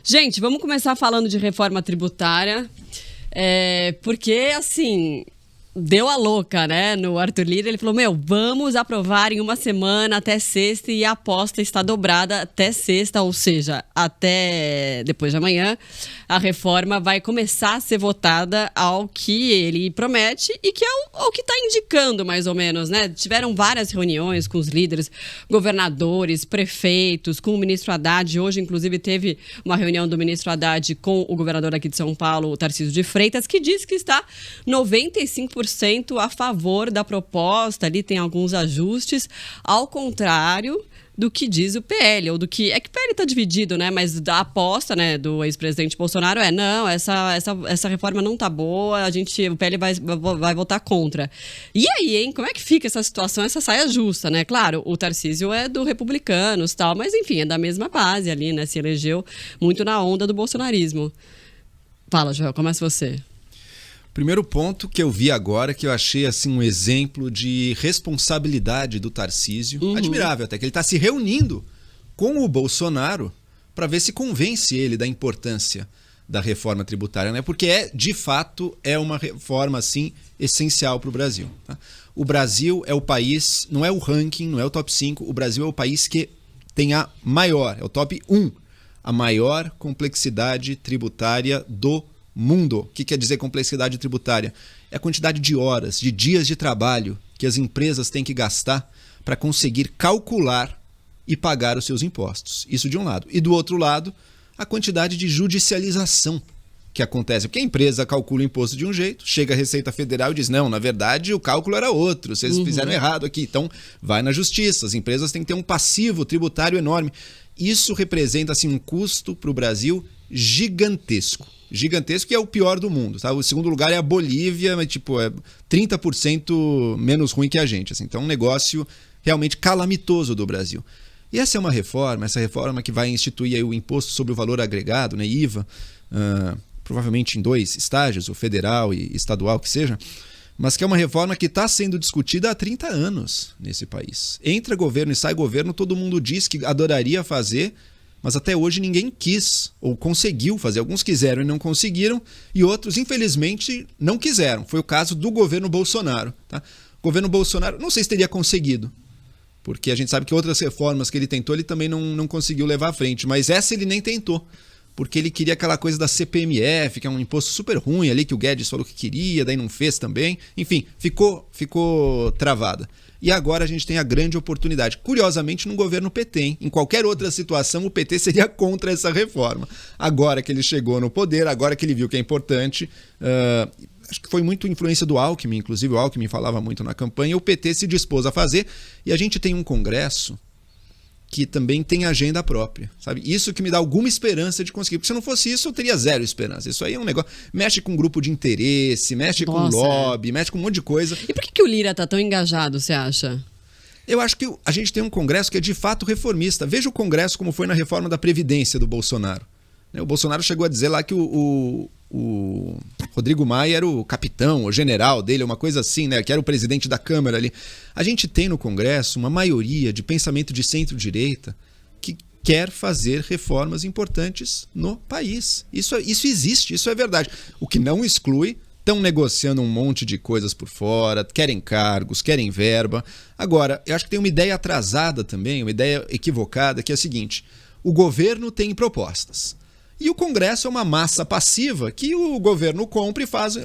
Gente, vamos começar falando de reforma tributária, porque, assim, deu a louca, né, no Arthur Lira. Ele falou, vamos aprovar em uma semana até sexta e a aposta está dobrada até sexta, ou seja, até depois de amanhã, a reforma vai começar a ser votada ao que ele promete e que é o que está indicando, mais ou menos, né? Tiveram várias reuniões com os líderes, governadores, prefeitos, com o ministro Haddad. Hoje, inclusive, teve uma reunião do ministro Haddad com o governador aqui de São Paulo, o Tarcísio de Freitas, que diz que está 95% a favor da proposta. Ali tem alguns ajustes, ao contrário do que diz o PL, ou do que... É que o PL está dividido, né? Mas da aposta, né, do ex-presidente Bolsonaro não, essa reforma não tá boa, o PL vai votar contra. E aí, hein? Como é que fica essa situação, essa saia justa, né? Claro, o Tarcísio é do Republicanos e tal, mas enfim, é da mesma base ali, né? Se elegeu muito na onda do bolsonarismo. Fala, Joel, começa você. Primeiro ponto que eu vi agora, que eu achei assim um exemplo de responsabilidade do Tarcísio, admirável até, que ele está se reunindo com o Bolsonaro para ver se convence ele da importância da reforma tributária, né? Porque de fato é uma reforma assim essencial para o Brasil. Tá? O Brasil é o país, não é o ranking, não é o top 5, o Brasil é o país que tem é o top 1, a maior complexidade tributária do mundo. O que quer dizer complexidade tributária? É a quantidade de horas, de dias de trabalho que as empresas têm que gastar para conseguir calcular e pagar os seus impostos. Isso de um lado. E do outro lado, a quantidade de judicialização que acontece. Porque a empresa calcula o imposto de um jeito, chega a Receita Federal e diz, não, na verdade o cálculo era outro, vocês fizeram errado aqui. Então vai na justiça, as empresas têm que ter um passivo tributário enorme. Isso representa assim, um custo para o Brasil gigantesco, que é o pior do mundo. Tá? O segundo lugar é a Bolívia, mas é 30% menos ruim que a gente. Assim. Então é um negócio realmente calamitoso do Brasil. E essa reforma que vai instituir aí o imposto sobre o valor agregado, né, IVA, provavelmente em 2 estágios, o federal e estadual que seja, mas que é uma reforma que está sendo discutida há 30 anos nesse país. Entra governo e sai governo, todo mundo diz que adoraria fazer, mas até hoje ninguém quis ou conseguiu fazer. Alguns quiseram e não conseguiram, e outros, infelizmente, não quiseram. Foi o caso do governo Bolsonaro. Tá? O governo Bolsonaro, não sei se teria conseguido, porque a gente sabe que outras reformas que ele tentou, ele também não conseguiu levar à frente, mas essa ele nem tentou, porque ele queria aquela coisa da CPMF, que é um imposto super ruim ali, que o Guedes falou que queria, daí não fez também. Enfim, ficou travada. E agora a gente tem a grande oportunidade. Curiosamente, no governo PT, hein? Em qualquer outra situação, o PT seria contra essa reforma. Agora que ele chegou no poder, agora que ele viu que é importante, acho que foi muito influência do Alckmin, inclusive o Alckmin falava muito na campanha, o PT se dispôs a fazer, e a gente tem um Congresso que também tem agenda própria, sabe? Isso que me dá alguma esperança de conseguir, porque se não fosse isso, eu teria zero esperança. Isso aí é um negócio, mexe com grupo de interesse, mexe com lobby, mexe com um monte de coisa. E por que o Lira tá tão engajado, você acha? Eu acho que a gente tem um Congresso que é de fato reformista. Veja o Congresso como foi na reforma da Previdência do Bolsonaro. O Bolsonaro chegou a dizer lá que o Rodrigo Maia era o capitão, o general dele, uma coisa assim, né? Que era o presidente da Câmara ali. A gente tem no Congresso uma maioria de pensamento de centro-direita que quer fazer reformas importantes no país. Isso existe, isso é verdade. O que não exclui, estão negociando um monte de coisas por fora, querem cargos, querem verba. Agora, eu acho que tem uma ideia atrasada também, uma ideia equivocada, que é a seguinte: o governo tem propostas. E o Congresso é uma massa passiva que o governo compra e faz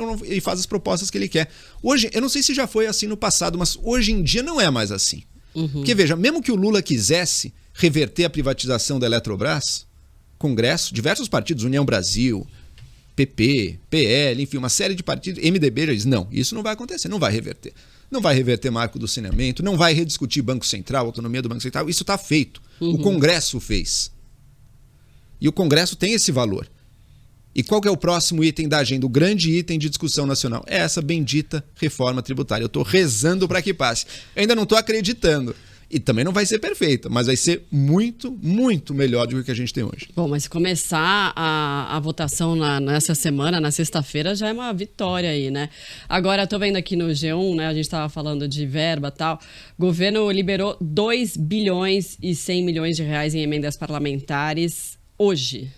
as propostas que ele quer. Hoje, eu não sei se já foi assim no passado, mas hoje em dia não é mais assim. Porque veja, mesmo que o Lula quisesse reverter a privatização da Eletrobras, Congresso, diversos partidos, União Brasil, PP, PL, enfim, uma série de partidos, MDB já diz, não, isso não vai acontecer, não vai reverter. Não vai reverter marco do saneamento, não vai rediscutir Banco Central, autonomia do Banco Central, isso está feito. O Congresso fez. E o Congresso tem esse valor. E qual que é o próximo item da agenda? O grande item de discussão nacional? É essa bendita reforma tributária. Eu estou rezando para que passe. Eu ainda não estou acreditando. E também não vai ser perfeita, mas vai ser muito, muito melhor do que a gente tem hoje. Bom, mas se começar a votação nessa semana, na sexta-feira, já é uma vitória aí, né? Agora, eu tô vendo aqui no G1, né? A gente estava falando de verba e tal. O governo liberou 2 bilhões e 100 milhões de reais em emendas parlamentares hoje.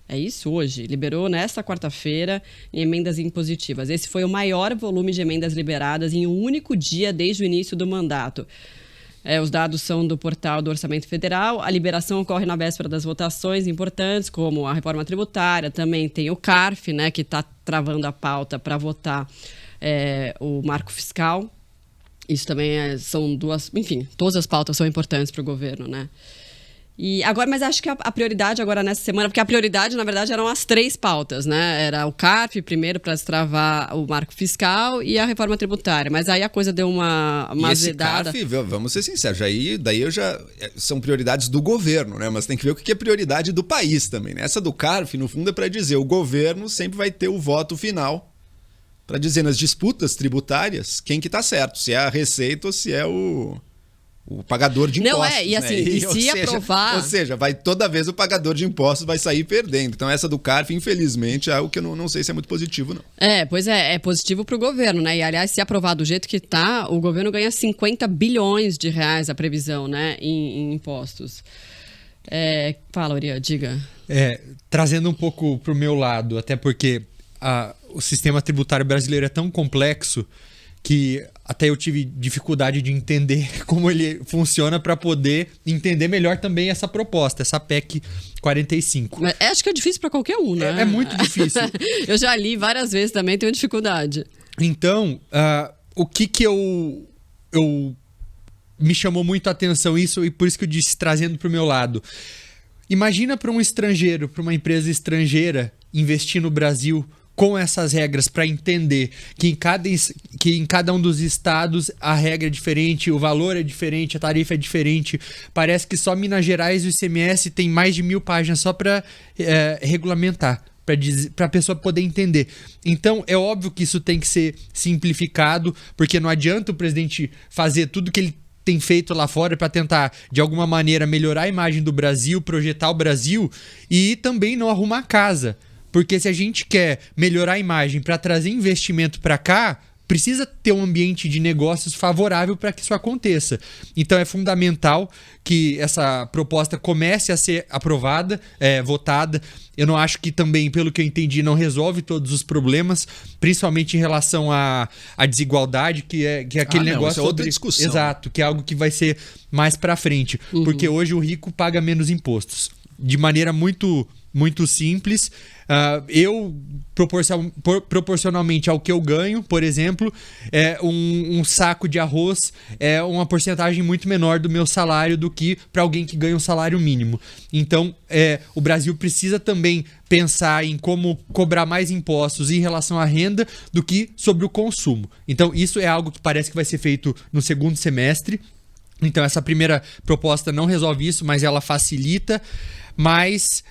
É isso hoje. Liberou nesta quarta-feira em emendas impositivas. Esse foi o maior volume de emendas liberadas em um único dia desde o início do mandato. Os dados são do portal do Orçamento Federal. A liberação ocorre na véspera das votações importantes, como a reforma tributária. Também tem o CARF, né, que está travando a pauta para votar o marco fiscal. Isso também são duas... Enfim, todas as pautas são importantes para o governo, né? E agora, mas acho que a prioridade agora nessa semana, porque a prioridade, na verdade, eram as 3 pautas, né? Era o CARF, primeiro, para destravar o marco fiscal, e a reforma tributária. Mas aí a coisa deu uma azedada. E esse CARF, vamos ser sinceros, são prioridades do governo, né? Mas tem que ver o que é prioridade do país também, né? Essa do CARF, no fundo, é para dizer o governo sempre vai ter o voto final para dizer nas disputas tributárias quem que tá certo, se é a Receita ou se é o pagador de impostos. Não, e assim, né? Se aprovar... Ou seja, toda vez o pagador de impostos vai sair perdendo. Então essa do CARF, infelizmente, é algo que eu não sei se é muito positivo, não. Pois é positivo para o governo, né? E aliás, se aprovar do jeito que tá, o governo ganha 50 bilhões de reais a previsão, né? Em impostos. Fala, Uriah, diga. Trazendo um pouco pro meu lado, até porque o sistema tributário brasileiro é tão complexo que até eu tive dificuldade de entender como ele funciona para poder entender melhor também essa proposta, essa PEC 45. Mas acho que é difícil para qualquer um, né? É muito difícil. Eu já li várias vezes também, tenho dificuldade. Então, o que eu me chamou muito a atenção isso, e por isso que eu disse, trazendo para o meu lado. Imagina para um estrangeiro, para uma empresa estrangeira, investir no Brasil com essas regras, para entender que em cada um dos estados a regra é diferente, o valor é diferente, a tarifa é diferente. Parece que só Minas Gerais e o ICMS tem mais de 1000 páginas só para regulamentar, para a pessoa poder entender. Então, é óbvio que isso tem que ser simplificado, porque não adianta o presidente fazer tudo que ele tem feito lá fora para tentar, de alguma maneira, melhorar a imagem do Brasil, projetar o Brasil e também não arrumar casa. Porque se a gente quer melhorar a imagem para trazer investimento para cá, precisa ter um ambiente de negócios favorável para que isso aconteça. Então é fundamental que essa proposta comece a ser aprovada, votada. Eu não acho que também, pelo que eu entendi, não resolve todos os problemas, principalmente em relação à desigualdade, que é aquele negócio isso é outra discussão. Exato, que é algo que vai ser mais para frente. Porque hoje o rico paga menos impostos. De maneira muito, muito simples. Eu, proporcionalmente ao que eu ganho, por exemplo, um saco de arroz é uma porcentagem muito menor do meu salário do que para alguém que ganha um salário mínimo. Então, o Brasil precisa também pensar em como cobrar mais impostos em relação à renda do que sobre o consumo. Então, isso é algo que parece que vai ser feito no segundo semestre. Então, essa primeira proposta não resolve isso, mas ela facilita. Mas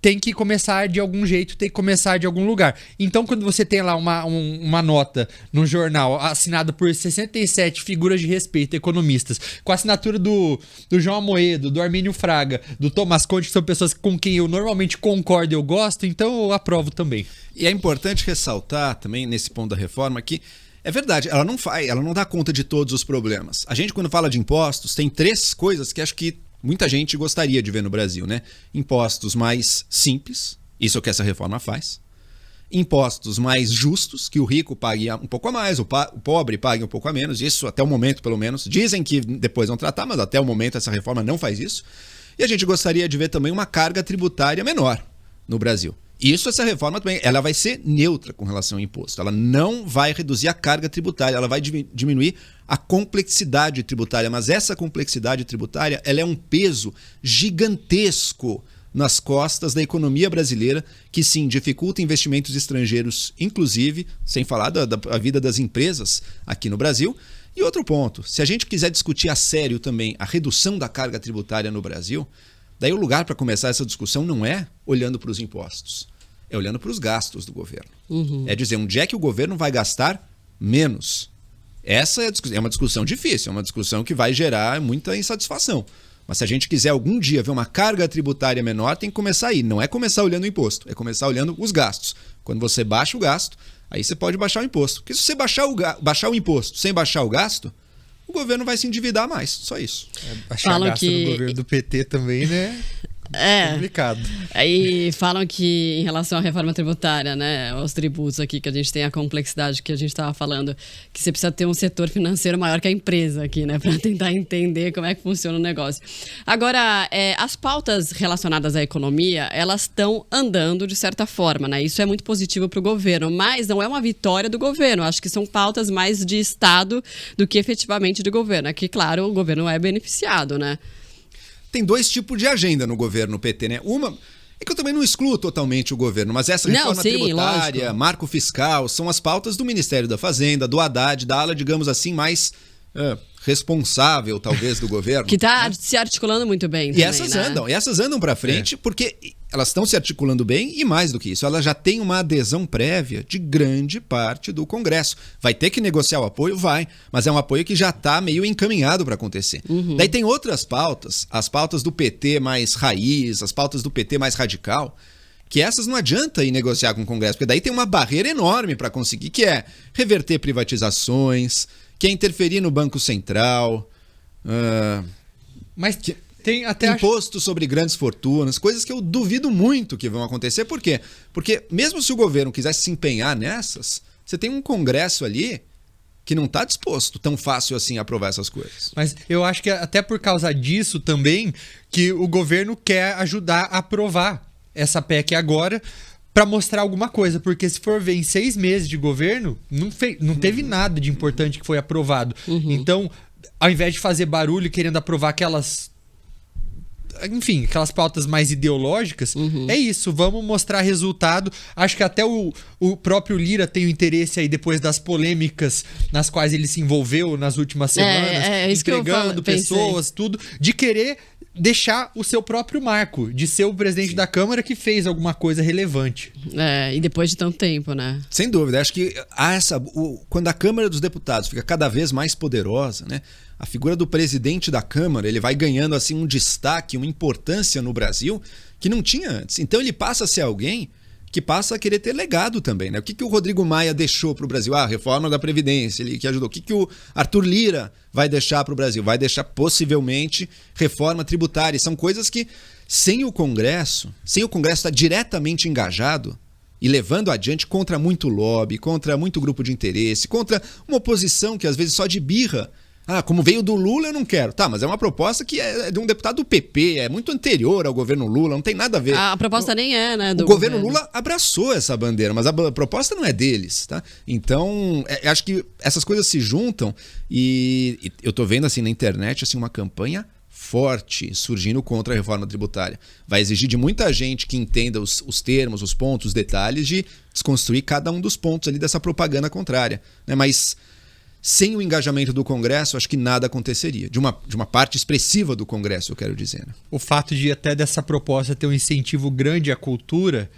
tem que começar de algum jeito, tem que começar de algum lugar. Então, quando você tem lá uma nota no jornal assinada por 67 figuras de respeito, economistas, com a assinatura do João Amoedo, do Armínio Fraga, do Tomás Conde, que são pessoas com quem eu normalmente concordo e eu gosto, então eu aprovo também. E é importante ressaltar também, nesse ponto da reforma, que é verdade, ela não dá conta de todos os problemas. A gente, quando fala de impostos, tem 3 coisas que acho que muita gente gostaria de ver no Brasil, né? Impostos mais simples, isso é o que essa reforma faz. Impostos mais justos, que o rico pague um pouco a mais, o pobre pague um pouco a menos. Isso até o momento, pelo menos. Dizem que depois vão tratar, mas até o momento essa reforma não faz isso. E a gente gostaria de ver também uma carga tributária menor no Brasil. Isso, essa reforma também, ela vai ser neutra com relação ao imposto. Ela não vai reduzir a carga tributária, ela vai diminuir a complexidade tributária. Mas essa complexidade tributária, ela é um peso gigantesco nas costas da economia brasileira, que sim, dificulta investimentos estrangeiros, inclusive, sem falar da vida das empresas aqui no Brasil. E outro ponto, se a gente quiser discutir a sério também a redução da carga tributária no Brasil, daí o lugar para começar essa discussão não é olhando para os impostos, é olhando para os gastos do governo. É dizer, onde é que o governo vai gastar menos? Essa é uma discussão difícil, é uma discussão que vai gerar muita insatisfação. Mas se a gente quiser algum dia ver uma carga tributária menor, tem que começar aí. Não é começar olhando o imposto, é começar olhando os gastos. Quando você baixa o gasto, aí você pode baixar o imposto. Porque se você baixar o imposto sem baixar o gasto, o governo vai se endividar mais, só isso. Baixar o gasto do governo do PT também, né? Complicado. Aí falam que em relação à reforma tributária, né, aos tributos aqui, que a gente tem a complexidade que a gente estava falando, que você precisa ter um setor financeiro maior que a empresa aqui, né, para tentar entender como é que funciona o negócio. Agora, as pautas relacionadas à economia, elas estão andando de certa forma, né, isso é muito positivo para o governo, mas não é uma vitória do governo, acho que são pautas mais de Estado do que efetivamente do governo. Aqui, claro, o governo é beneficiado, né? Tem dois tipos de agenda no governo PT, né? Uma é que eu também não excluo totalmente o governo, mas essa reforma tributária, lógico, marco fiscal, são as pautas do Ministério da Fazenda, do Haddad, da ala, digamos assim, mais responsável, talvez, do governo. Que está se articulando muito bem também, essas andam para frente porque elas estão se articulando bem e, mais do que isso, elas já têm uma adesão prévia de grande parte do Congresso. Vai ter que negociar o apoio? Vai, mas é um apoio que já está meio encaminhado para acontecer. Daí tem outras pautas, as pautas do PT mais raiz, as pautas do PT mais radical, que essas não adianta ir negociar com o Congresso, porque daí tem uma barreira enorme para conseguir, que é reverter privatizações, que é interferir no Banco Central, mas tem até imposto sobre grandes fortunas, coisas que eu duvido muito que vão acontecer. Por quê? Porque mesmo se o governo quisesse se empenhar nessas, você tem um Congresso ali que não está disposto tão fácil assim a aprovar essas coisas. Mas eu acho que até por causa disso também que o governo quer ajudar a aprovar essa PEC agora, para mostrar alguma coisa, porque se for ver em 6 meses de governo, não teve nada de importante que foi aprovado. Então, ao invés de fazer barulho querendo aprovar aquelas pautas mais ideológicas, é isso, vamos mostrar resultado. Acho que até o próprio Lira tem o interesse aí, depois das polêmicas nas quais ele se envolveu nas últimas semanas, entregando pessoas, tudo, de querer deixar o seu próprio marco, de ser o presidente da Câmara que fez alguma coisa relevante. E depois de tanto tempo, né? Sem dúvida, acho que quando a Câmara dos Deputados fica cada vez mais poderosa, né? A figura do presidente da Câmara, ele vai ganhando assim um destaque, uma importância no Brasil que não tinha antes. Então ele passa a ser alguém que passa a querer ter legado também, né? O que o Rodrigo Maia deixou para o Brasil? A reforma da Previdência, ele que ajudou. O que o Arthur Lira vai deixar para o Brasil? Vai deixar possivelmente reforma tributária. E são coisas que, sem o Congresso estar diretamente engajado e levando adiante contra muito lobby, contra muito grupo de interesse, contra uma oposição que às vezes só de birra. Como veio do Lula, eu não quero. Tá, mas é uma proposta que é de um deputado do PP, é muito anterior ao governo Lula, não tem nada a ver. A proposta nem é, né? O governo Lula abraçou essa bandeira, mas a proposta não é deles, tá? Então, acho que essas coisas se juntam e eu tô vendo assim na internet assim, uma campanha forte surgindo contra a reforma tributária. Vai exigir de muita gente que entenda os termos, os pontos, os detalhes, de desconstruir cada um dos pontos ali dessa propaganda contrária, né? Mas sem o engajamento do Congresso, acho que nada aconteceria. De uma parte expressiva do Congresso, eu quero dizer. Né? O fato de até dessa proposta ter um incentivo grande à cultura,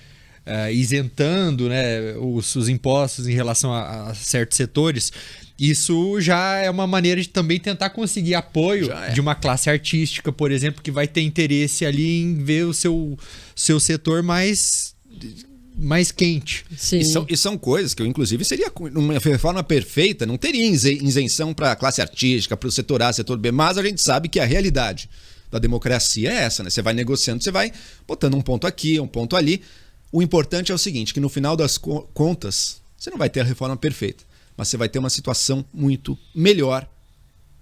isentando, né, os impostos em relação a certos setores, isso já é uma maneira de também tentar conseguir apoio de uma classe artística, por exemplo, que vai ter interesse ali em ver o seu setor mais quente. Sim. E são coisas que eu, inclusive, seria uma reforma perfeita, não teria isenção para a classe artística, para o setor A, setor B, mas a gente sabe que a realidade da democracia é essa, né? Você vai negociando, você vai botando um ponto aqui, um ponto ali. O importante é o seguinte, que no final das contas, você não vai ter a reforma perfeita, mas você vai ter uma situação muito melhor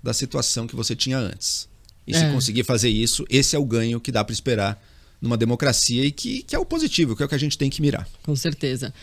da situação que você tinha antes. E se conseguir fazer isso, esse é o ganho que dá para esperar numa democracia e que é o positivo, que é o que a gente tem que mirar. Com certeza.